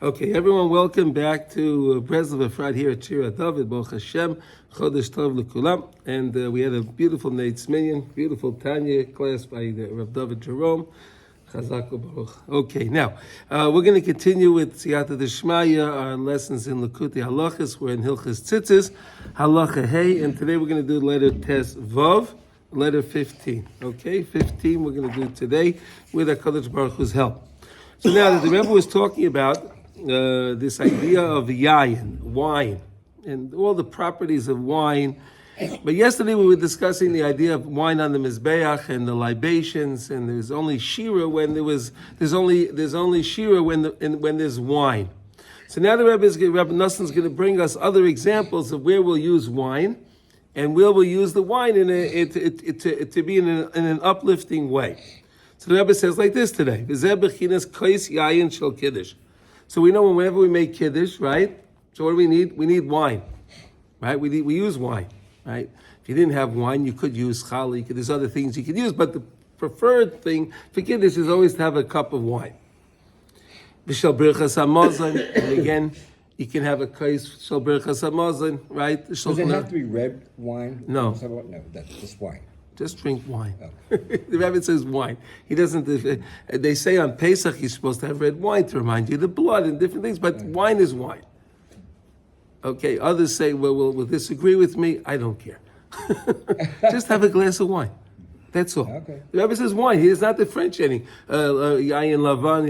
Okay, everyone, welcome back to Breslov Efrat here at Shira David, Baruch Hashem, Chodesh Tov L'Kulam. And we had a beautiful Neitz Minyan, beautiful Tanya class by Rav David Jerome. Chazak Baruch. Okay, now, we're going to continue with Siyata D'Shmaya, our lessons in Likutey Halachos. We're in Hilchos Tzitzis, Halacha Hey, and today we're going to do letter Tes Vav, letter 15. Okay, 15 we're going to do today with HaKadosh Baruch Hu's help. So now that the Rebbe was talking about this idea of yayin, wine, and all the properties of wine. But yesterday we were discussing the idea of wine on the mizbeach and the libations, and there's only shira when there's only shira when there's wine. So now the Rebbe Nosson is going to bring us other examples of where we'll use wine, and where we'll use the wine to be in an uplifting way. So the Rebbe says like this today: so we know whenever we make kiddush, right? So what do we need? We need wine, right? We use wine, right? If you didn't have wine, you could use challah. There's other things you could use, but the preferred thing for kiddush is always to have a cup of wine. V'shel birchas hamazon, and again, you can have a kais shel birchas hamazon, right? Does it have to be red wine? No. No, that's just wine. Just drink wine. Oh. The Rebbe says wine. He doesn't. They say on Pesach you're supposed to have red wine to remind you of the blood and different things, but wine is wine. Okay. Others say, well, will disagree with me. I don't care. Just have a glass of wine. That's all. Okay. The Rebbe says wine. He is not differentiating. Yayin lavan,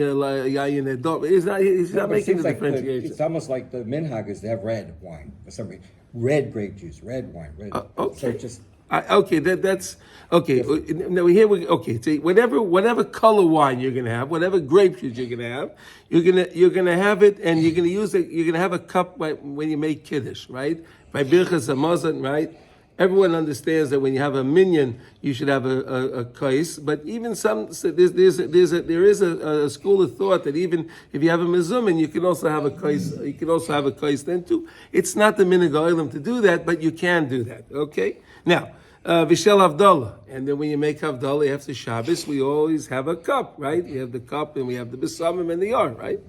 yayin edom. He's not making the differentiation. It's almost like the minhag is to have red wine for some reason. Red grape juice, red wine, red. Okay. So just. Okay, that's okay. Now here we okay. So whatever color wine you're gonna have, whatever grape juice you're gonna have, you're gonna have it, and you're gonna use it. You're gonna have a cup when you make kiddush, right? By birchas hamazon, right? Everyone understands that when you have a minyan, you should have a kais. But even there is a school of thought that even if you have a mezuzah, you can also have a kais. You can also have a kais then too. It's not the minhag ha'olam to do that, but you can do that. Okay, now. Vishel havdalah, and then when you make havdalah after Shabbos, we always have a cup, right? We have the cup and we have the besamim and the yarn, right?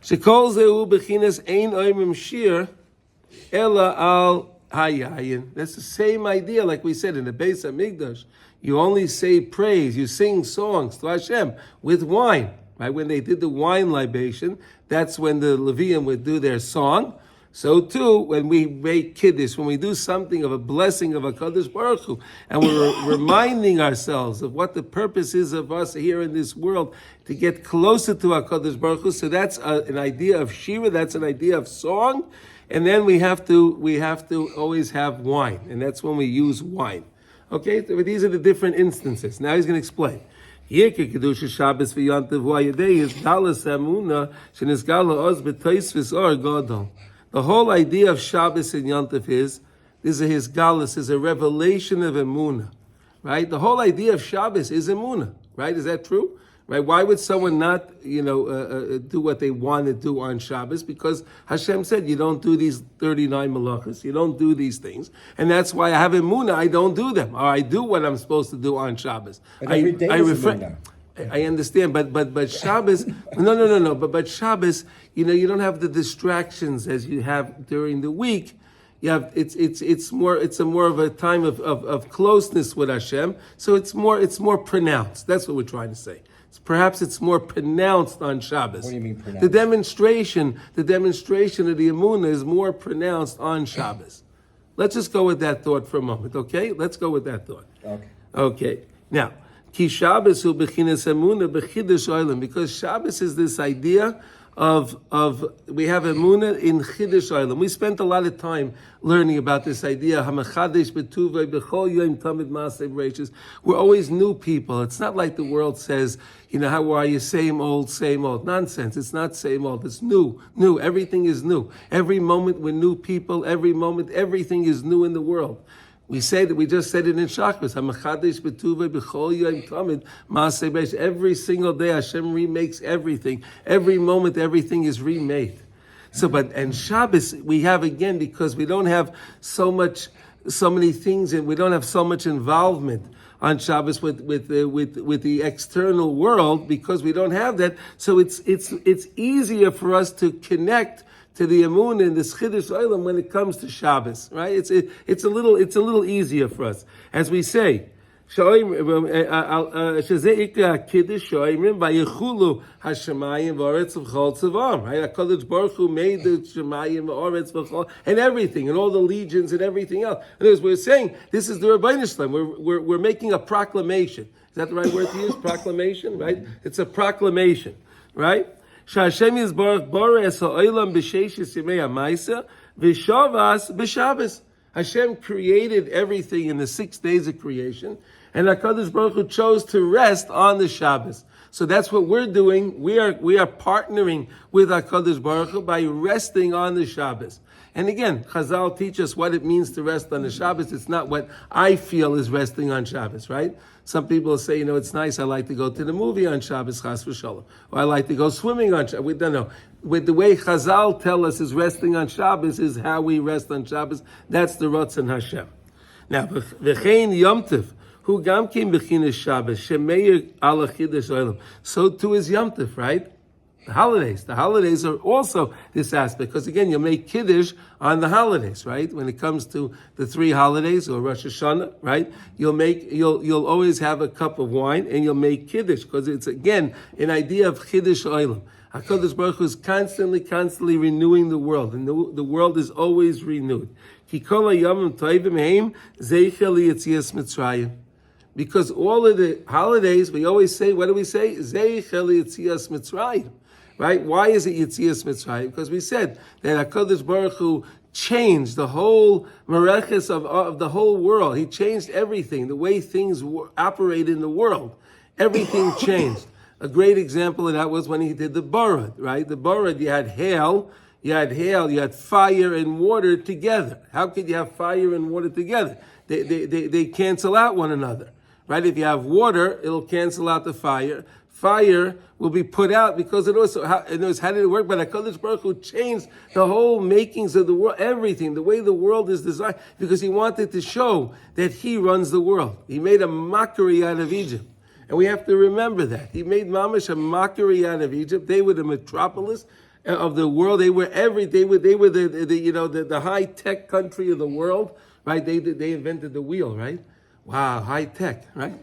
Shekol zehu bechinas ein oimim shir ela al hayayin. That's the same idea, like we said in the Beis Hamikdash. You only say praise, you sing songs to Hashem with wine, right? When they did the wine libation, that's when the Levium would do their song. So too, when we make kiddush, when we do something of a blessing of HaKadosh Baruch Hu, and we're reminding ourselves of what the purpose is of us here in this world, to get closer to HaKadosh Baruch Hu. So that's an idea of shira, that's an idea of song, and then we have to always have wine, and that's when we use wine. Okay, so these are the different instances. Now he's going to explain. Here, kiddush Shabbos v'yantiv v'ayadei is dalas emuna shenizgala oz b'toisvis or gadol. The whole idea of Shabbos and Yontif is his galus, is a revelation of emuna, right? The whole idea of Shabbos is emuna, right? Is that true? Right? Why would someone not, do what they want to do on Shabbos? Because Hashem said you don't do these 39 malachas, you don't do these things, and that's why I have emuna. I don't do them, or I do what I'm supposed to do on Shabbos. But every day is emuna. I understand, but Shabbos, no. But Shabbos, you don't have the distractions as you have during the week. You have it's more of a time of closeness with Hashem. So it's more pronounced. That's what we're trying to say. Perhaps it's more pronounced on Shabbos. What do you mean pronounced? The demonstration of the emuna is more pronounced on Shabbos. Let's just go with that thought for a moment, okay? Let's go with that thought. Okay. Now. Ki Shabbos hu bechinas emuna bechiddush olam, because Shabbos is this idea of we have emuna in chiddush olam. We spent a lot of time learning about this idea. Hamachadesh betuvay bechol yom tamid maaseh b'reishis. We're always new people. It's not like the world says, how are you? Same old. Nonsense. It's not same old. It's new. Everything is new. Every moment we're new people. Every moment everything is new in the world. We just said it in Shabbos. Every single day Hashem remakes everything. Every moment everything is remade. And Shabbos we have again because we don't have so many things and we don't have so much involvement on Shabbos with the external world because we don't have that. So it's easier for us to connect to the emuna and the kiddush olam when it comes to Shabbos, right? It's a little easier for us, as we say. שזה עיקר הקדש שאומרים ויחולו השמיים והארץ וכל צבאם, right? הקדוש ברוך הוא made the שמיים והארץ וכל and everything and all the legions and everything else. And as we're saying, this is the Rebbeinu Shalom. We're making a proclamation. Is that the right word to use? Proclamation, right? It's a proclamation, right? שהשם יזברך בורא את העולם בששת ימי המעשה ושבס בשבס. Hashem created everything in the 6 days of creation, and HaKadosh Baruch Hu chose to rest on the Shabbos. So that's what we're doing. We are partnering with HaKadosh Baruch Hu by resting on the Shabbos. And again, Chazal teach us what it means to rest on the Shabbos. It's not what I feel is resting on Shabbos, right? Some people say, it's nice, I like to go to the movie on Shabbos, chas v'shalom. Or I like to go swimming on Shabbos. We don't know. With the way Chazal tell us is resting on Shabbos is how we rest on Shabbos. That's the Ratzon Hashem. Now, v'chein Yom Tov, hu gam kim b'chinas Shabbos, shemeir ala chidash olam. So too is Yom Tov, right? The holidays are also this aspect, because again, you'll make kiddush on the holidays, right? When it comes to the 3 holidays or Rosh Hashanah, right? You'll always have a cup of wine and you'll make kiddush, because it's again an idea of kiddush olam. HaKadosh Baruch Hu is constantly renewing the world, and the world is always renewed. Ki kol hayamim tovim heim zeicher liyetzias Mitzrayim. Because all of the holidays, we always say, what do we say? Zeicher liyetzias Mitzrayim. Right? Why is it Yetzias Mitzrayim? Because we said that HaKadosh Baruch Hu changed the whole mereches of the whole world. He changed everything, the way things operate in the world. Everything changed. A great example of that was when he did the Barad, right? The Barad, you had hail, you had fire and water together. How could you have fire and water together? They cancel out one another, right? If you have water, it'll cancel out the fire. Fire will be put out because it also, how did it work? But HaKadosh Baruch Hu changed the whole makings of the world, everything, the way the world is designed, because he wanted to show that he runs the world. He made a mockery out of Egypt. And we have to remember that. He made Mamash a mockery out of Egypt. They were the metropolis of the world. They were the high-tech country of the world, right? They invented the wheel, right? Wow, high-tech, right?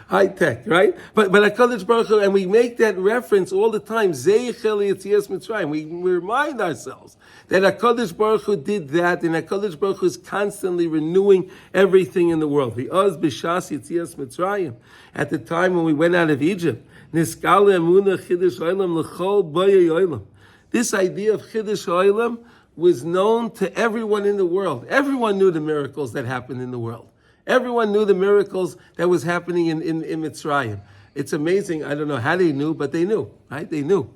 High tech, right? But HaKadosh Baruch Hu, and we make that reference all the time. Zeichel Yetzias Mitzrayim. We remind ourselves that HaKadosh Baruch Hu did that, and HaKadosh Baruch Hu is constantly renewing everything in the world. V'oz b'shas Yetzias Mitzrayim. At the time when we went out of Egypt, Niskale emuna Chiddush Olam l'chol boyei olam. This idea of Chiddush Olam was known to everyone in the world. Everyone knew the miracles that happened in the world. Everyone knew the miracles that was happening in Mitzrayim. It's amazing. I don't know how they knew, but they knew, right? They knew,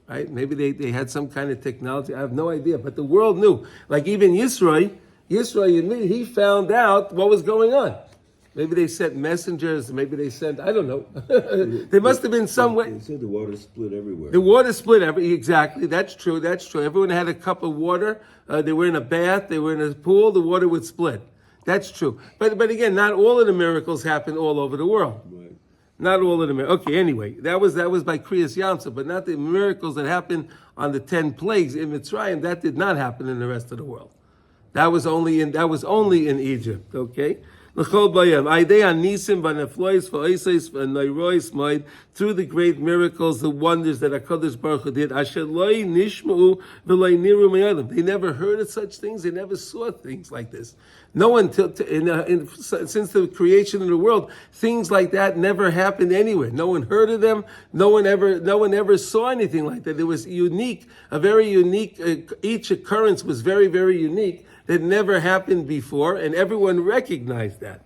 right? Maybe they had some kind of technology. I have no idea, but the world knew. Like even Yisro, he found out what was going on. Maybe they sent messengers. Maybe they sent, I don't know. There must have been some way. They said the water split everywhere. The water split exactly. That's true. Everyone had a cup of water. They were in a bath. They were in a pool. The water would split. That's true. But again, not all of the miracles happen all over the world. Right. Not all of the miracles. Okay, anyway, that was by Kriyas Yamsuf, but not the miracles that happened on the 10 plagues in Mitzrayim. That did not happen in the rest of the world. That was only in Egypt, okay? Through the great miracles, the wonders that HaKadosh Baruch Hu did, they never heard of such things. They never saw things like this. No one since the creation of the world, things like that never happened anywhere. No one heard of them. No one ever saw anything like that. It was unique, a very unique. Each occurrence was very, very unique. That never happened before, and everyone recognized that.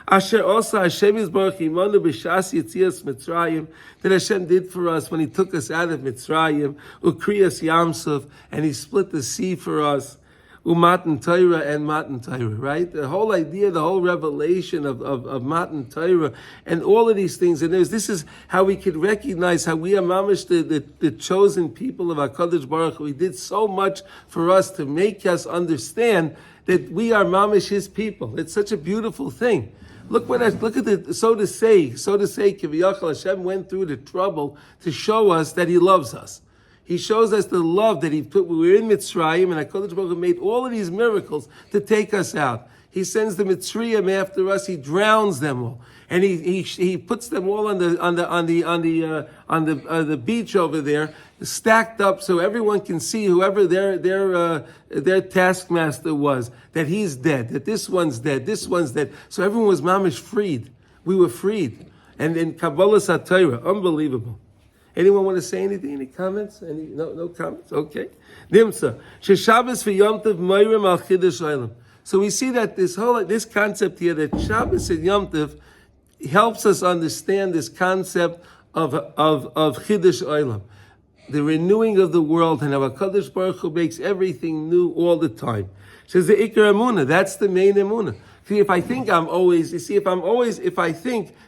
Asher also Hashem Yisborach Imanu b'shas Yetzias Mitzrayim, that Hashem did for us when He took us out of Mitzrayim, Ukriyas Yamsuf, and He split the sea for us, Matan Torah and Matan Torah, right? The whole idea, the whole revelation of Matan Torah, and all of these things, and this is how we could recognize how we are mamish the chosen people of HaKadosh Baruch Hu. He did so much for us to make us understand that we are mamish His people. It's such a beautiful thing. Look at the so to say, Kiviyachal Hashem went through the trouble to show us that He loves us. He shows us the love that He put. We were in Mitzrayim, and HaKadosh Baruch Hu made all of these miracles to take us out. He sends the Mitzrayim after us. He drowns them all, and he puts them all on the beach over there, stacked up, so everyone can see whoever their taskmaster was, that he's dead, that this one's dead. So everyone was mamish freed. We were freed, and in Kabbalah Satira, unbelievable. Anyone want to say anything? Any comments? No comments? Okay. Nimsa. Shabbos v'Yom Tov moirem al kiddush olam. So we see that this concept here, that Shabbos and Yom Tov helps us understand this concept of Chiddush Olam, the renewing of the world, and how HaKadosh Baruch Hu makes everything new all the time. Says the Ikar emuna, that's the main emuna. See, if I think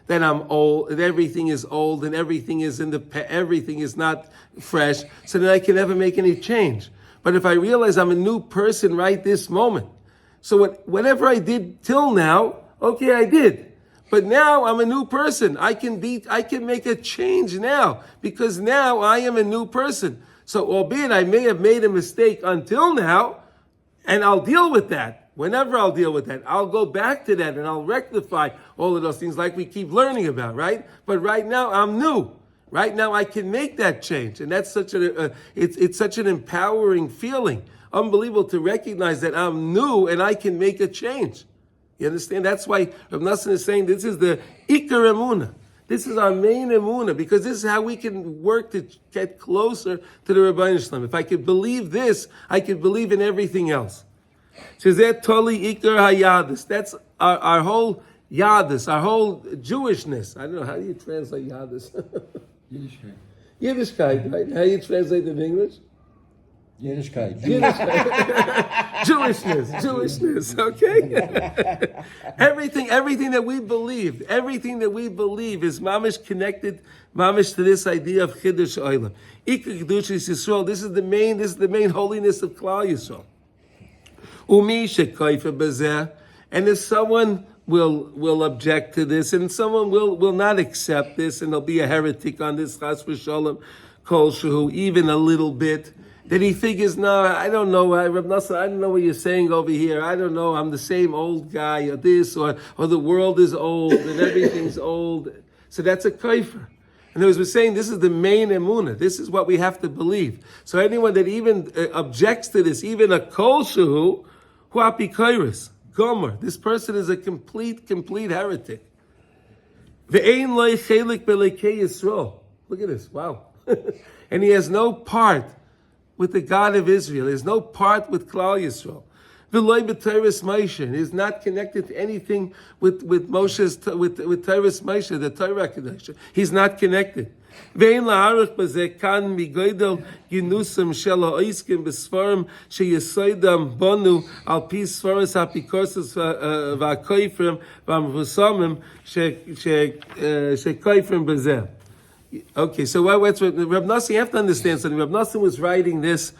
that I'm old, that everything is old, and everything is everything is not fresh, so then I can never make any change. But if I realize I'm a new person right this moment, so whatever I did till now, okay, I did. But now I'm a new person. I can make a change now, because now I am a new person. So albeit I may have made a mistake until now, and I'll deal with that. Whenever I'll deal with that, I'll go back to that and I'll rectify all of those things like we keep learning about, right? But right now I'm new. Right now I can make that change. And that's it's such an empowering feeling. Unbelievable to recognize that I'm new and I can make a change. You understand? That's why Rav Nassan is saying this is the Ikar emuna. This is our main emuna, because this is how we can work to get closer to the Rebbeinu Shalom. If I could believe this, I could believe in everything else. So that totally Ikar hayadis. That's our whole yadis, our whole Jewishness. I don't know, how do you translate yadis? Yiddishkeit. Yiddishkeit, right? How do you translate it in English? Yiddishkeit. Jewishness, okay? everything that we believe is mamish connected, mamish to this idea of Chiddush Olam. Ikar Kedushas Yisrael, this is the main holiness of Klal Yisrael. Umi shekayfer bezeh, and if someone will object to this, and someone will not accept this, and there'll be a heretic on this, chas v'sholem, kol shehu, even a little bit, that he figures, no, I don't know, Rav Nassan, I don't know what you're saying over here. I don't know, I'm the same old guy, or this, or the world is old, and everything's old. So that's a kaifer. And as we're saying, this is the main emuna. This is what we have to believe. So anyone that even objects to this, even a kol shehu, hu apikairis, gomer, this person is a complete heretic. Ve'ein loy chelik belekei Yisrael. Look at this, wow. And he has no part with the God of Israel. He has no part with Klal Yisrael. V'loy b'Torahs Moshe. He is not connected to anything with Moshe's with Torahs Moshe, the Torah connection. He's not connected. Ve'in la'arich b'zeh kan migoydel yinusam shel ha'oiskim b'sfarim sheyesoidam bonu al pi sfaris ha'pikorsos v'ha'koifrim v'hamvusamim shekoifrim b'zeh. Okay, so what's Rav Nassan? You have to understand something. Rav Nassan was writing these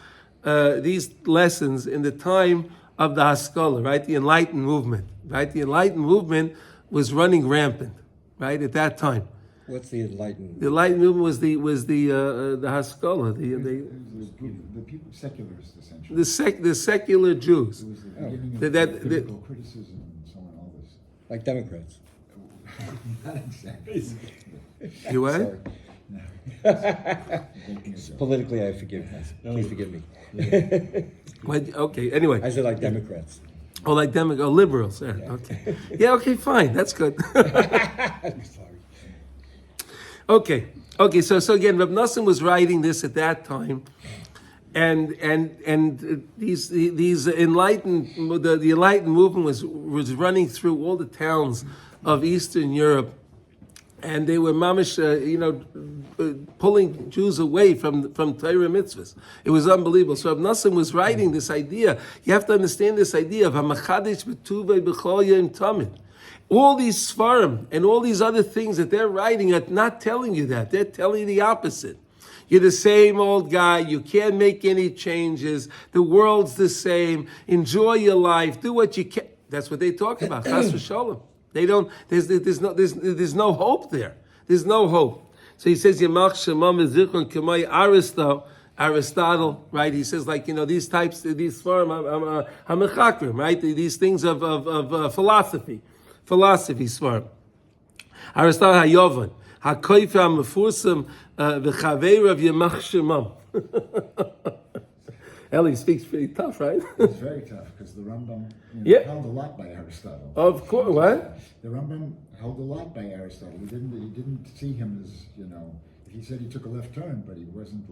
lessons in the time of the Haskalah, right? The Enlightened movement, right? The Enlightened movement was running rampant, right? At that time. What's the Enlightened? The Enlightened movement was the Haskalah, the people, secularists, essentially. the secular Jews. It was the beginning of critical criticism and so on, all this. Like Democrats. Not exactly. You what? Sorry. Politically, I forgive. Please forgive me. Okay, anyway. I said like Democrats. Oh, like liberals. Yeah, okay. Yeah, okay, fine. That's good. I'm sorry. Okay. So again, Rav Nassan was writing this at that time, and these enlightened, the enlightened movement was running through all the towns of Eastern Europe, and they were mamish, pulling Jews away from Torah mitzvahs. It was unbelievable. So Rav Nassan was writing this idea. You have to understand this idea of hamachadish b'tuvei b'chol yom tamid. All these svarim and all these other things that they're writing are not telling you that. They're telling you the opposite. You're the same old guy. You can't make any changes. The world's the same. Enjoy your life. Do what you can. That's what they talk about. Chas v'sholem. They don't. There's no hope there. There's no hope. So he says Yamach Shemam Zichron K'may Aristotle, right? He says these types, these form hamechakrim, right? These things of philosophy svarm. Aristotle Hayovan Hakoyfe HaMefursam V'Chaveir of Yamach Shemam. Eli speaks pretty tough, right? It's very tough because the Rambam held a lot by Aristotle. Of course, what? The Rambam held a lot by Aristotle. He didn't see him as, he said he took a left turn, but he wasn't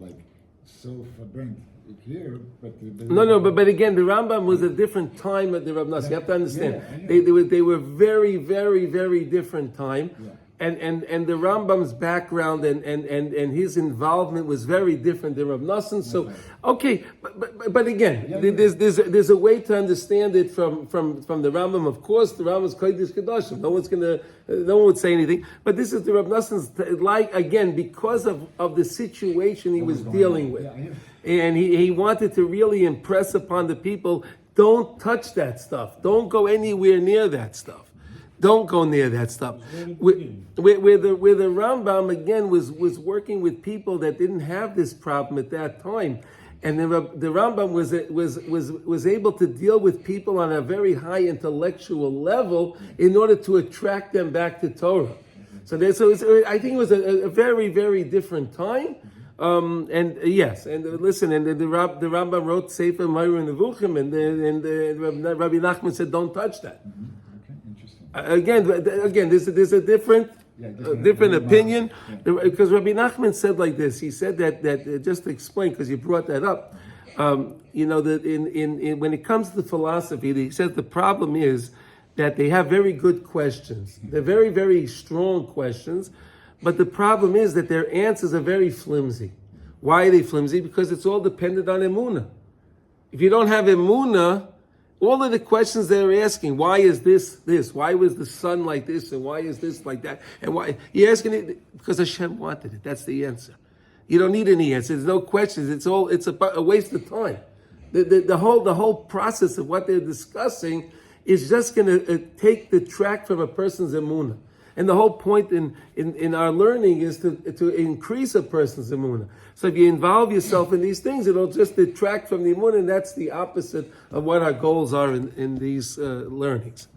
so burnt here. But again, the Rambam was a different time at the Rav Nosson. You have to understand. They were very, very, very different time. Yeah. And the Rambam's background and his involvement was very different than Rav Nosson. So, okay, but again, there's a way to understand it from the Rambam. Of course, the Rambam's Kodesh Kedoshim. No one would say anything. But this is the Rav Nosson's, again, because of the situation he was dealing with. And he wanted to really impress upon the people, don't touch that stuff. Don't go anywhere near that stuff. Don't go near that stuff. Where the Rambam again was working with people that didn't have this problem at that time, and the Rambam was able to deal with people on a very high intellectual level in order to attract them back to Torah. So I think it was a very, very different time. And yes, and listen, and the Rambam wrote Sefer Ma'or Nevuchim, and Rabbi Nachman said, don't touch that. Again, there's a different opinion, because Rabbi Nachman said like this. He said that just to explain, because you brought that up. That in when it comes to philosophy, he says the problem is that they have very good questions. They're very, very strong questions, but the problem is that their answers are very flimsy. Why are they flimsy? Because it's all dependent on emuna. If you don't have emuna, all of the questions they're asking, why is this? Why was the sun like this? And why is this like that? And why? You're asking it because Hashem wanted it. That's the answer. You don't need any answers. There's no questions. It's a waste of time. The whole process of what they're discussing is just going to take the track from a person's emuna. And the whole point in our learning is to increase a person's emuna. So if you involve yourself in these things, it'll just detract from the emuna, and that's the opposite of what our goals are in these learnings.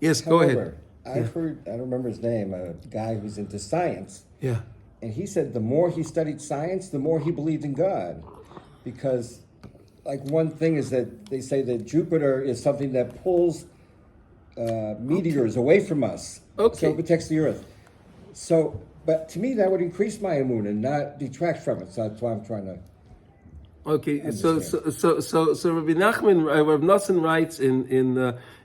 Yes, go ahead. I've heard, I don't remember his name, a guy who's into science. Yeah. And he said the more he studied science, the more he believed in God. Because, one thing is that they say that Jupiter is something that pulls meteors away from us. Okay. So it protects the earth. So, but to me, that would increase my emuna and not detract from it. So that's why I'm trying to. Okay, so Rabbi Nachman, Rav Nosson writes in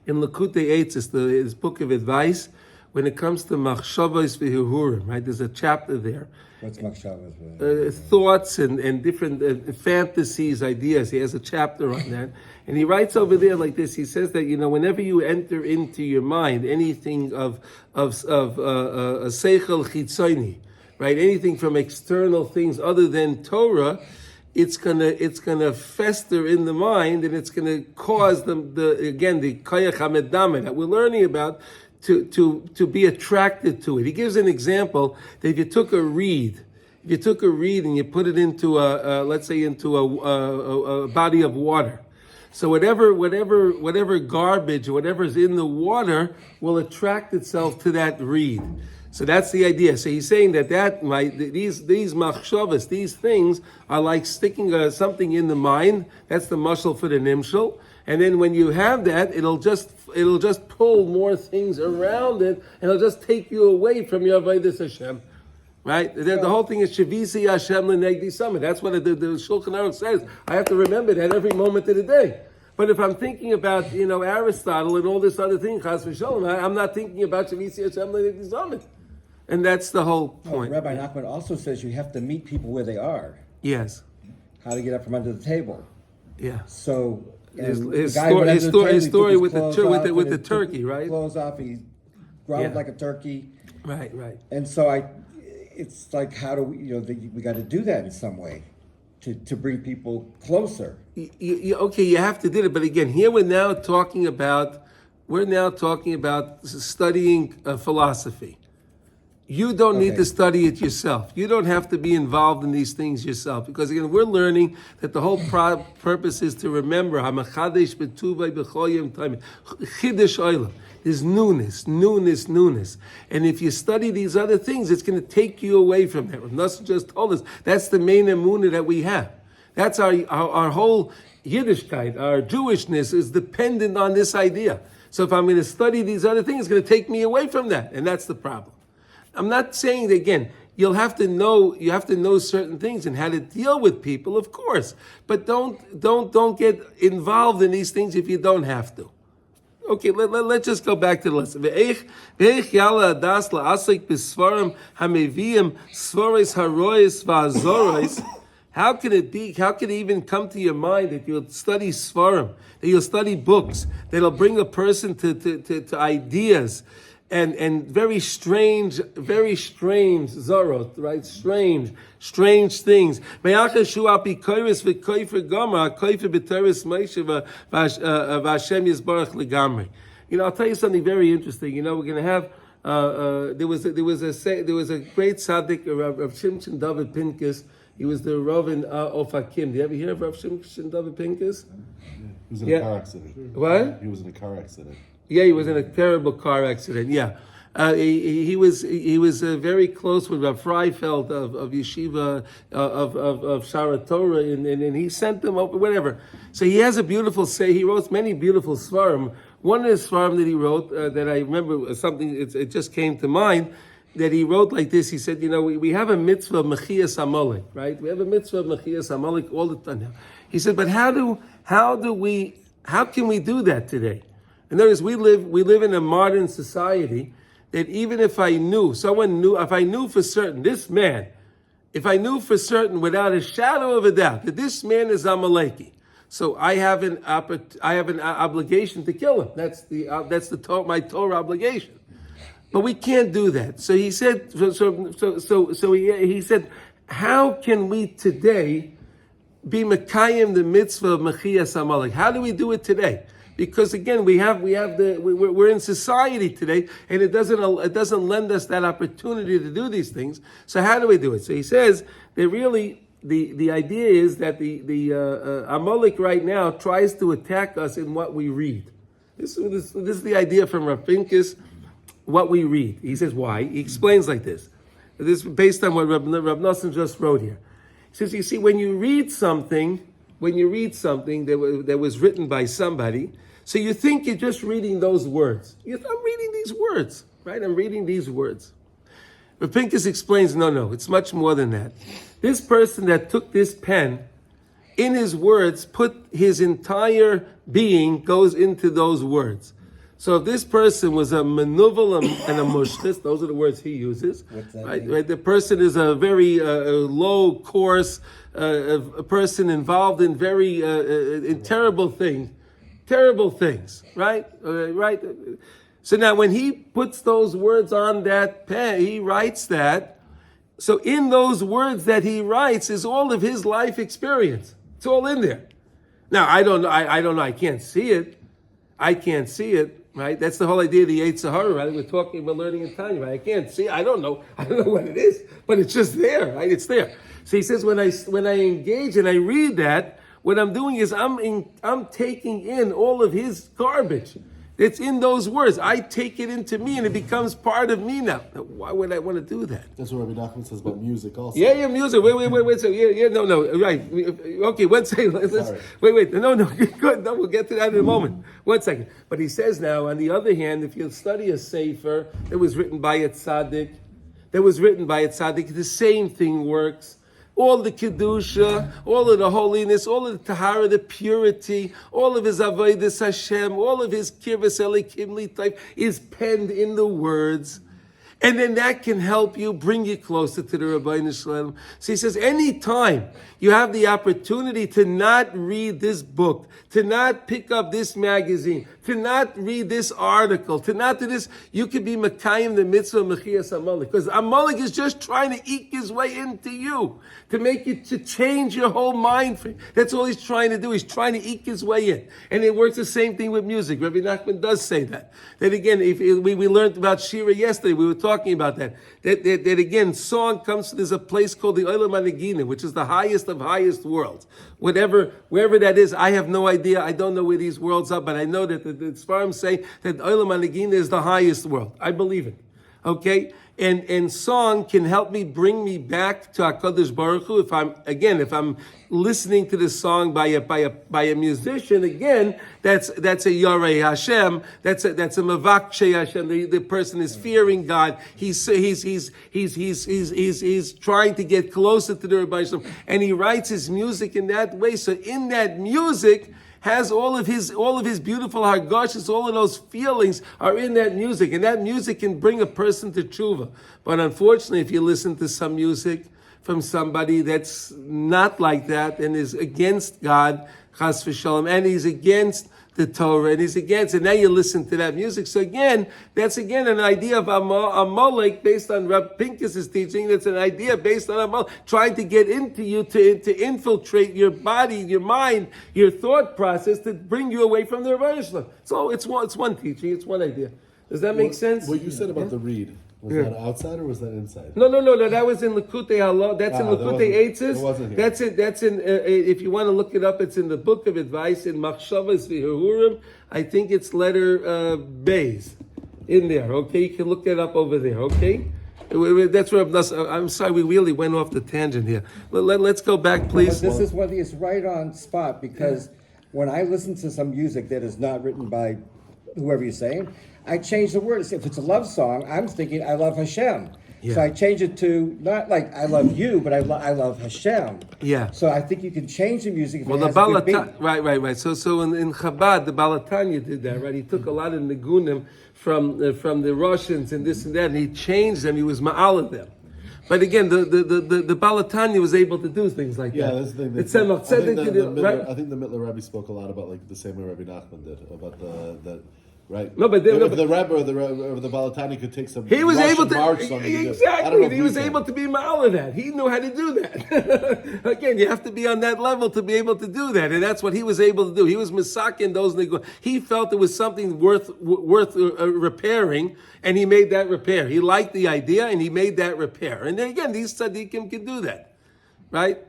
Likutey his book of advice, when it comes to machshavos v'hirurim, right? There's a chapter there. What's machshavos? Thoughts and different fantasies, ideas. He has a chapter on that, and he writes over there like this. He says that whenever you enter into your mind anything of a seichel chitzoni, right? Anything from external things other than Torah, it's gonna fester in the mind, and it's gonna cause the koyach hamedame that we're learning about to be attracted to it. He gives an example that if you took a reed and you put it into a body of water, so whatever garbage or whatever's in the water will attract itself to that reed. So that's the idea. So he's saying that these machshavas, these things are like sticking something in the mind. That's the muscle for the nimshal. And then when you have that, it'll just pull more things around it, and it'll just take you away from your avodas Hashem, right? The whole thing is shavisi Hashem l'negdi sama. That's what the Shulchan Aruch says. I have to remember that every moment of the day. But if I'm thinking about Aristotle and all this other thing, chas v'sholom, I'm not thinking about shavisi Hashem l'negdi sama. And that's the whole point. Rabbi Nachman also says you have to meet people where they are. Yes. How to get up from under the table. Yeah. So. His story with the turkey, right? Clothes off, he growled like a turkey. Right. And so it's like, how do we got to do that in some way to bring people closer. You have to do it, but again, here we're now talking about We're now talking about studying philosophy. You don't need to study it yourself. You don't have to be involved in these things yourself. Because again, we're learning that the whole purpose is to remember. Kiddush olam. There's newness. And if you study these other things, it's going to take you away from that. Rav Nosson just told us that's the main emuna that we have. That's our whole Yiddishkeit, our Jewishness is dependent on this idea. So if I'm going to study these other things, it's going to take me away from that. And that's the problem. I'm not saying that, again, you have to know certain things and how to deal with people, of course. But don't get involved in these things if you don't have to. Okay, let's just go back to the lesson. How can it even come to your mind that you'll study svarim, that you'll study books, that'll bring a person to ideas and very strange zarot, right? Strange things. I'll tell you something very interesting. We're going to have there was a great tzaddik, Rav Shimshon David Pincus. He was the Rav in Ofakim. Did you ever hear of Rav Shimshon David Pincus? He was in a car accident. What? He was in a car accident. Yeah, he was in a terrible car accident. Yeah, he was very close with Rav Freifeld of Yeshiva of Shara Torah, and he sent them up whatever. So he has a beautiful say. He wrote many beautiful svarim. One of the svarim that he wrote that I remember something. It just came to mind. That he wrote like this. He said, we have a mitzvah of Mechias Amalek, right? We have a mitzvah of Mechias Amalek all the time now. He said, but how can we do that today? In other words, we live in a modern society that even if I knew for certain, this man, if I knew for certain without a shadow of a doubt that this man is Amaleki, so I have an obligation to kill him. That's my Torah obligation. But we can't do that. So he said. He said, how can we today be mekayim the mitzvah of Mechias Amalek? How do we do it today? Because again, we're in society today, and it doesn't lend us that opportunity to do these things. So how do we do it? So he says that really the idea is that the Amalek right now tries to attack us in what we read. This is the idea from Rav Pincus. What we read. He says why. He explains like this. This is based on what Rav Nosson just wrote here. He says, you see, when you read something that was written by somebody, so you think you're just reading those words. I'm reading these words, right? I'm reading these words. Rav Pincus explains, no, it's much more than that. This person that took this pen, in his words, put his entire being goes into those words. So if this person was a menuvel and a mushtis, those are the words he uses. What's that mean? Right? The person is a very low course, a person involved in very in terrible things, right? Right. So now when he puts those words on that pen, he writes that. So in those words that he writes is all of his life experience. It's all in there. Now I don't know. I can't see it. Right? That's the whole idea of the Yetzer Hara, right? We're learning in Tanya, right? I can't see, I don't know what it is, but it's just there, right? It's there. So he says, when I engage and I read that, what I'm doing is I'm taking in all of his garbage that's in those words. I take it into me and it becomes part of me now. Why would I want to do that? That's what Rabbi Nachman says about music also. Yeah, music. Wait. So no. Right. Okay, one second. Wait. No. Good. No, we'll get to that in a moment. 1 second. But he says now, on the other hand, if you study a sefer that was written by a tzaddik, the same thing works. All the kedusha, all of the holiness, all of the tahara, the purity, all of his avodas Hashem, all of his kirvas elikim life is penned in the words. And then that can help you, bring you closer to the Rabbeinu Shalom. So he says, anytime you have the opportunity to not read this book, to not pick up this magazine, to not read this article, to not do this, you could be Mekayim the mitzvah of Mechias Amalek. Because Amalek is just trying to eke his way into you, to make you, to change your whole mind frame. That's all he's trying to do. He's trying to eke his way in. And it works the same thing with music. Rabbi Nachman does say that. That again, if we learned about Shira yesterday, we were talking about that. That again, song comes, there's a place called the Olam HaNegina, which is the highest of highest worlds. Wherever that is, I have no idea. I don't know where these worlds are, but I know that the Sfarim say that Olam HaNegina is the highest world. I believe it. Okay? And song can help me, bring me back to HaKadosh Baruch Hu. If I'm listening to the song by a musician, again, that's a Yorei Hashem, that's a Mavakshe Hashem. The person is fearing God. He's trying to get closer to the Rebbeinu Shalom, and he writes his music in that way. So in that music has all of his beautiful hargashas, all of those feelings are in that music, and that music can bring a person to tshuva. But unfortunately, if you listen to some music from somebody that's not like that and is against God, chas v'shalom, and he's against the Torah, and he's against, and now you listen to that music. So again, that's again an idea of Amalek based on Rab Pincus's teaching. That's an idea based on Amalek, trying to get into you, to infiltrate your body, your mind, your thought process, to bring you away from the Rebbeinu Shalom. So it's one teaching, it's one idea. Does that make sense? What you said about the reed, was that outside or was that inside? No. That was in Likutey Halachos. That's in Likutey Eitzes. It wasn't here. That's in. If you want to look it up, it's in the Book of Advice in Machshavas v'Hirurim. I think it's letter Beis in there. Okay, you can look that up over there. Okay. That's where I'm sorry, we really went off the tangent here. Let's go back, please. But this is what is right on spot, because when I listen to some music that is not written by whoever you're saying, I change the words. If it's a love song, I'm thinking I love Hashem. Yeah. So I change it to not like I love you, but I love Hashem. Yeah. So I think you can change the music if Well, it the has a good beat. right. So in Chabad, the Balatanya did that, right? He took a lot of nigunim from the Russians and this and that, and he changed them. He was ma'ala them. But again, the Balatanya was able to do things like that. Yeah, that's the thing. It's a right? I think the Mittler Rebbe spoke a lot about like the same way Rabbi Nachman did about the right. No, but if the Rebbe or the Balatani could take some. He was Russian able to march song and do- I don't know exactly. if He we was can. able to be ma'ala that. He knew how to do that. Again, you have to be on that level to be able to do that, and that's what he was able to do. He was misakin those nigunim. He felt it was something worth repairing, and he made that repair. He liked the idea, and he made that repair. And then again, these tzaddikim can do that, right?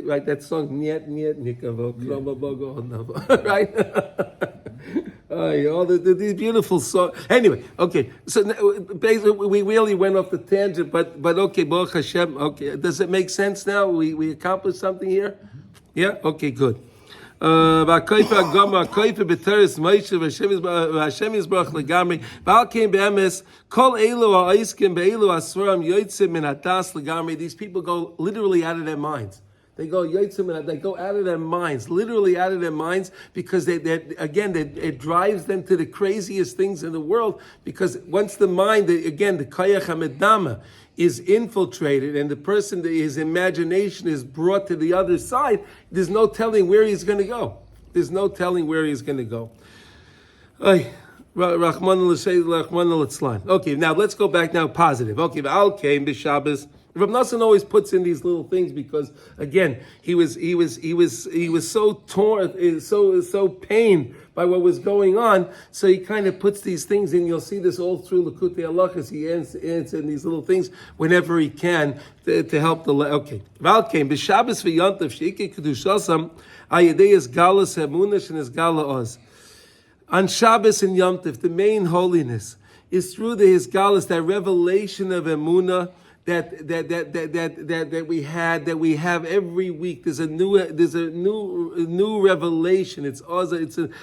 Right, that song, Niet Nikavo, Kroma Bogo Navo, right? All these beautiful songs. Anyway, okay, so basically we really went off the tangent, but okay, Baruch Hashem, okay, does it make sense now? We accomplished something here? Yeah? Okay, good. והכיפה בטרס מוישה והשם יזברך לגמרי ועל כן באמס כל אלו העסקים באלו הספרם יוצאים מן הדס לגמרי. These people go literally out of their minds. They go out of their minds, literally out of their minds, because it drives them to the craziest things in the world. Because once the mind, again, the kayach hamedama is infiltrated, and the person, his imagination is brought to the other side, there's no telling where he's going to go. There's no telling where he's going to go. Okay, now let's go back now positive. Okay, Al came b'Shabbos. Rav Nosson always puts in these little things because, again, he was so torn, so pained by what was going on. So he kind of puts these things in. You'll see this all through Likutey Halachos. He ends in these little things whenever he can to help the. Okay, Val came b'Shabbos v'Yontav sheikei kedushasam ayedei esgalas emuna and esgala oz. On Shabbos and Yom Tov, the main holiness is through the esgalas, that revelation of emuna. That we have every week. There's a new revelation. It's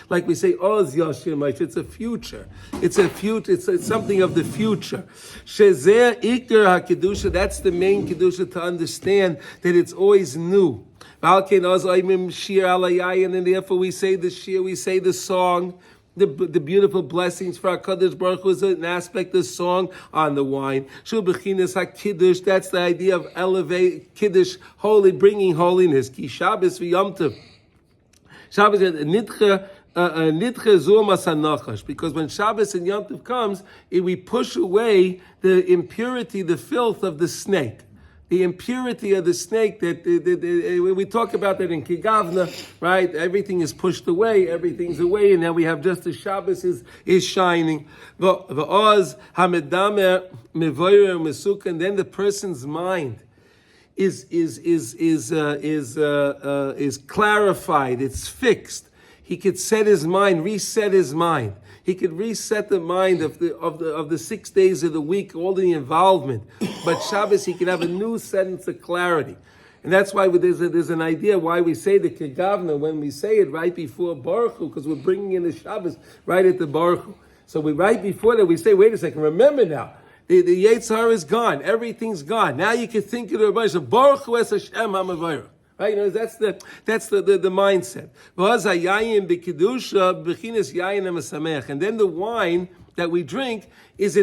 like we say, Oz Yashim. It's a future. It's something of the future. Shezeh Iker HaKedusha. That's the main kedusha, to understand that it's always new. And then therefore we say the shir, we say the song. the beautiful blessings for HaKadosh Baruch Hu is an aspect of song on the wine. Shul Bechinas HaKiddush, that's the idea of elevate Kiddush, holy, bringing holiness. Ki Shabbos v'Yom Tov. Shabbos nitche zur masanachash, because when Shabbos and Yom Tov comes, we push away the impurity, the filth of the snake. The impurity of the snake, that we talk about that in Kigavna, right? Everything is pushed away, everything's away, and now we have just the Shabbos is shining. V'oz hamedamer mevoyer mesuk, and then the person's mind is clarified. It's fixed. He could set his mind, reset his mind. He could reset the mind of the 6 days of the week, all the involvement. But Shabbos, he could have a new sense of clarity. And that's why there's an idea why we say the Kegavna when we say it right before Baruch Hu, because we're bringing in the Shabbos right at the Baruch Hu. So right before that, we say, wait a second, remember now, the Yetzer Hara is gone, everything's gone. Now you can think of the Rebbe, Baruch Hu es Hashem HaMavayra. Right, that's the mindset. And then the wine that we drink is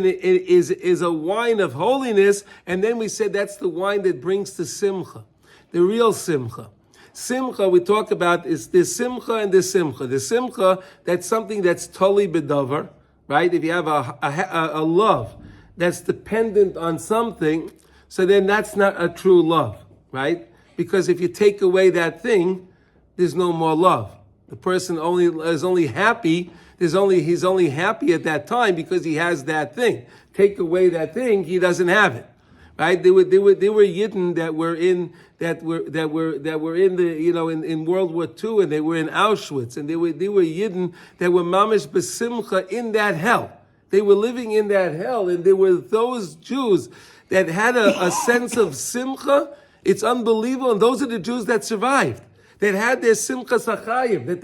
a wine of holiness. And then we said that's the wine that brings the simcha, the real simcha. Simcha we talk about is the simcha and the simcha. The simcha, that's something that's totally bedover, right? If you have a love that's dependent on something, so then that's not a true love, right? Because if you take away that thing, there's no more love. The person is only happy. He's only happy at that time because he has that thing. Take away that thing, he doesn't have it, right? There were Yidden that were in the in World War II, and they were in Auschwitz, and they were Yidden that were mamish besimcha in that hell. They were living in that hell, and there were those Jews that had a sense of simcha. It's unbelievable, and those are the Jews that survived, that had their simcha sachayim, that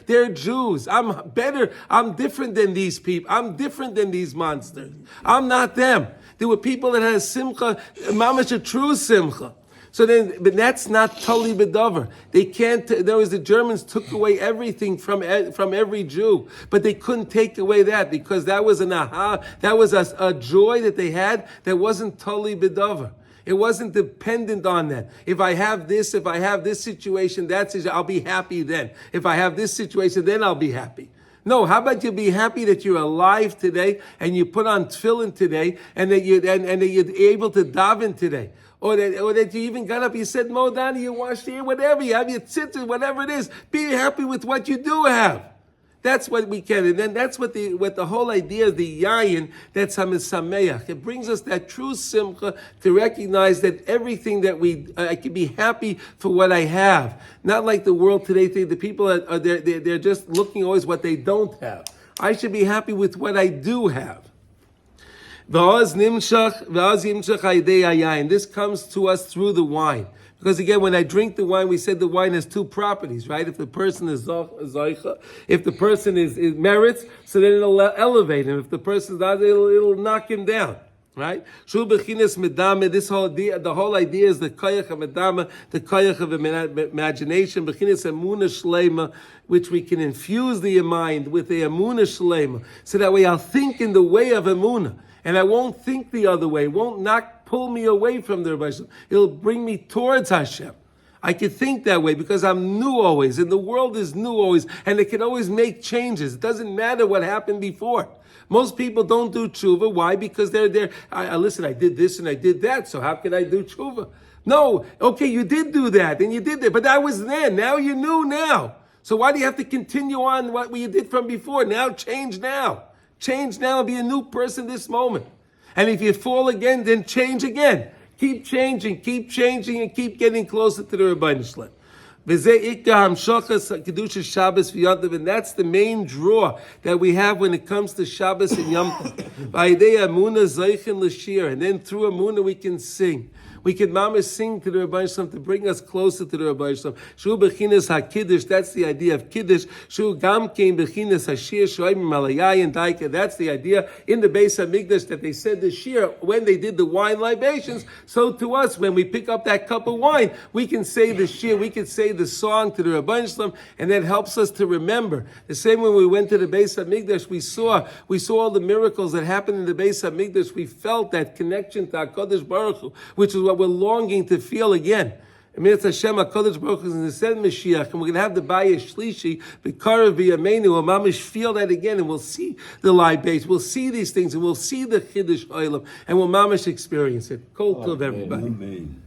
they're Jews. I'm better. I'm different than these people. I'm different than these monsters. I'm not them. There were people that had a simcha, mamash, a true simcha. So then, but that's not totally bedover. They can't. The Germans took away everything from every Jew, but they couldn't take away that because that was that was a joy that they had that wasn't totally bedover. It wasn't dependent on that. If I have this situation, I'll be happy then. If I have this situation, then I'll be happy. No, how about you be happy that you're alive today and you put on tefillin today and that you're able to daven today. Or that you even got up, you said Modani, you washed your hair, whatever, you have your tzitzit, whatever it is. Be happy with what you do have. That's what we can, and then that's what the whole idea of the yayin, that's hamisameach. It brings us that true simcha to recognize that everything that I can be happy for what I have. Not like the world today, the people they're just looking always what they don't have. I should be happy with what I do have. This comes to us through the wine. Because again, when I drink the wine, we said the wine has two properties, right? If the person is zoicha, if the person is merits, so then it'll elevate him. If the person does, it'll knock him down, right? Shul bechinas medame. The whole idea is the koyach of medame, the koyach of imagination, bechinas emuna shleima, which we can infuse the mind with the emuna shleima, so that way I'll think in the way of emuna. And I won't think the other way. It won't pull me away from the Rebbe. It'll bring me towards Hashem. I can think that way because I'm new always, and the world is new always, and it can always make changes. It doesn't matter what happened before. Most people don't do tshuva. Why? Because they're there. Listen, I did this and I did that, so how can I do tshuva? No, okay, you did do that, and you did that, but that was then. Now you're new now. So why do you have to continue on what you did from before? Now, change now. Change now and be a new person this moment. And if you fall again, then change again. Keep changing, and keep getting closer to the Rebbeinu Shlem. And that's the main draw that we have when it comes to Shabbos and Yom Tov. And then through emuna we can sing. We can mamish sing to the Rebbeinu Shalom to bring us closer to the Rebbeinu Shalom. Shu bechinas ha-kiddush, that's the idea of kiddush. Shu gam kein bechinas ha-shir shoyim malayai and daika. That's the idea in the Beis HaMikdash that they said the shir when they did the wine libations. So to us, when we pick up that cup of wine, we can say the shir, we can say the song to the Rebbeinu Shalom, and that helps us to remember. The same when we went to the Beis HaMikdash, we saw all the miracles that happened in the Beis HaMikdash. We felt that connection to HaKadosh Baruch Hu, which is what we're longing to feel again. I mean, it's Hashem, HaKadosh Baruch Hu is in the Sed Mashiach, and we're going to have the Bayah Shlishi, B'Karav V'Yameinu, and Mamish feel that again, and we'll see the libation, we'll see these things, and we'll see the Chiddush Olam, and we'll Mamish experience it. Kol Tov, everybody. Amen.